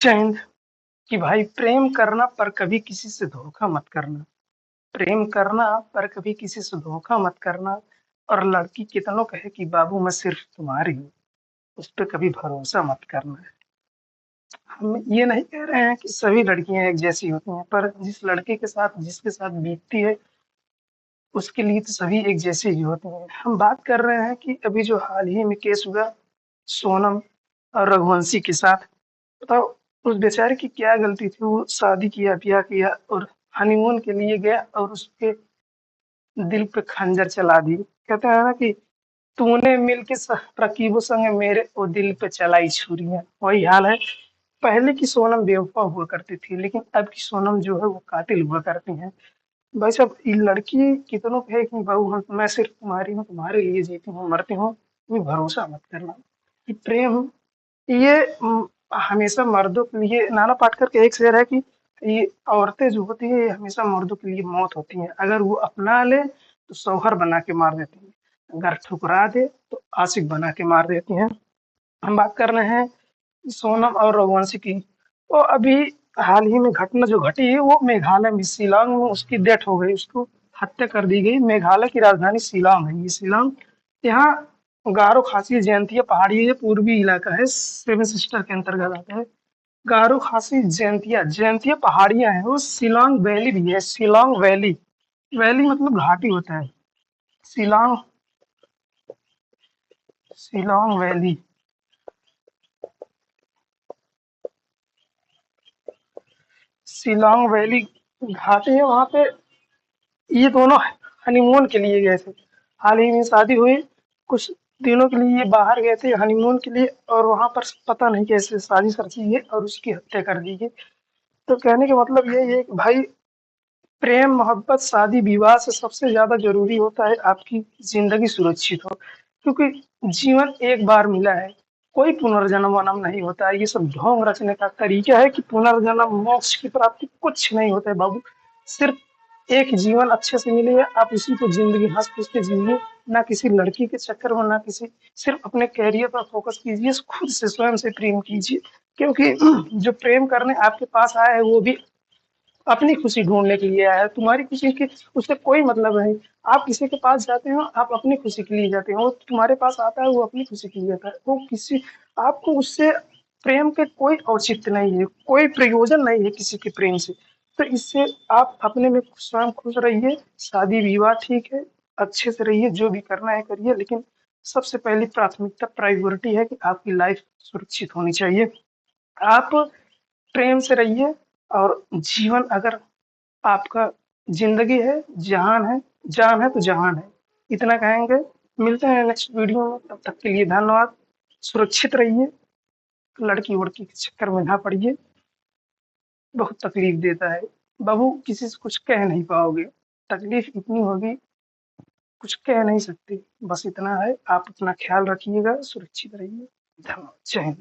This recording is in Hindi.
चैन कि भाई प्रेम करना पर कभी किसी से धोखा मत करना। प्रेम करना पर कभी किसी से धोखा मत करना। और लड़की कितनों कहे कि बाबू मैं सिर्फ तुम्हारी हूँ, उस पर कभी भरोसा मत करना। हम ये नहीं कह रहे हैं कि सभी लड़कियां एक जैसी होती हैं, पर जिस लड़के के साथ जिसके साथ बीतती है उसके लिए तो सभी एक जैसी ही होती हैं। हम बात कर रहे हैं कि अभी जो हाल ही में केस हुआ सोनम और रघुवंशी के साथ। बताओ उस बेचारे की क्या गलती थी? वो शादी किया, ब्याह किया और हनीमून के लिए गया और उसके दिल पे खंजर चला दी। कहते हैं ना कि तूने मिलके रकीबों संग मेरे ओ दिल पे चलाई छुरियां। वही हाल है। पहले की सोनम बेवफा हुआ करती थी, लेकिन अब की सोनम जो है वो कातिल हुआ करती है। भाई साहब, ये लड़की कितनों कहे कि बहू मैं सिर्फ तुम्हारी हूँ, तुम्हारे लिए जीती हूँ मरती हूँ, ये भरोसा मत करना। ये प्रेम, ये हमेशा मर्दों के लिए, नाना पाटेकर का एक शेर है कि ये औरतें जो होती है ये हमेशा मर्दों के लिए मौत होती है। अगर वो अपना ले तो शौहर बना के मार देती है, अगर ठुकरा दे तो आशिक बना के मार देती हैं। हम बात कर रहे हैं सोनम और रघुवंशी की। तो अभी हाल ही में घटना जो घटी है वो मेघालय में शिलांग में उसकी डेथ हो गई, उसको हत्या कर दी गई। मेघालय की राजधानी शिलांग है। ये शिलांग, यहाँ गारो खासी जयंतिया पहाड़ी है, पूर्वी इलाका है, सेवन सिस्टर के अंतर्गत आता है। गारो खासी जयंतिया जयंतिया पहाड़ियां हैं, वो शिलांग वैली भी है। शिलांग वैली, वैली मतलब घाटी होता है। शिलांग, शिलांग वैली, शिलांग वैली घाटी है वहां पे। ये दोनों हनीमून के लिए गए थे। हाल ही में शादी हुई, कुछ दिनों के लिए ये बाहर गए थे हनीमून के लिए, और वहां पर पता नहीं कैसे साजिश रची है और उसकी हत्या कर दी गई। तो कहने का मतलब यही है कि भाई प्रेम मोहब्बत शादी विवाह से सबसे ज्यादा जरूरी होता है आपकी जिंदगी सुरक्षित हो, क्योंकि जीवन एक बार मिला है। कोई पुनर्जन्म वनम नहीं होता है। ये सब ढोंग रचने का तरीका है कि पुनर्जन्म मोक्ष की प्राप्ति, कुछ नहीं होता है बाबू। सिर्फ एक जीवन अच्छे से मिली है, आप उसी को जिंदगी हंस खुश के जिए। ना किसी लड़की के चक्कर में, ना किसी, सिर्फ अपने कैरियर पर फोकस कीजिए, खुद से स्वयं से प्रेम कीजिए। क्योंकि जो प्रेम करने आपके पास आया है वो भी अपनी खुशी ढूंढने के लिए आया है। तुम्हारी खुशी की उससे कोई मतलब नहीं। आप किसी के पास जाते हो, आप अपनी खुशी के लिए जाते हो, वो तुम्हारे पास आता है वो अपनी खुशी के लिए आता है। वो किसी, आपको उससे प्रेम के कोई औचित्य नहीं है, कोई प्रयोजन नहीं है किसी के प्रेम से। तो इससे आप अपने में स्वयं खुश रहिए। शादी विवाह ठीक है, अच्छे से रहिए, जो भी करना है करिए, लेकिन सबसे पहली प्राथमिकता प्रायोरिटी है कि आपकी लाइफ सुरक्षित होनी चाहिए। आप प्रेम से रहिए। और जीवन अगर आपका जिंदगी है, जहान है, जान है तो जहान है, इतना कहेंगे। मिलते हैं नेक्स्ट वीडियो में, तब तक के लिए धन्यवाद। सुरक्षित रहिए, लड़की वड़की के चक्कर में ना पड़िए, बहुत तकलीफ देता है बाबू, किसी से कुछ कह नहीं पाओगे। तकलीफ इतनी होगी, कुछ कह नहीं सकते। बस इतना है, आप अपना ख्याल रखिएगा, सुरक्षित रहिए। धन्यवाद, जय हिंद।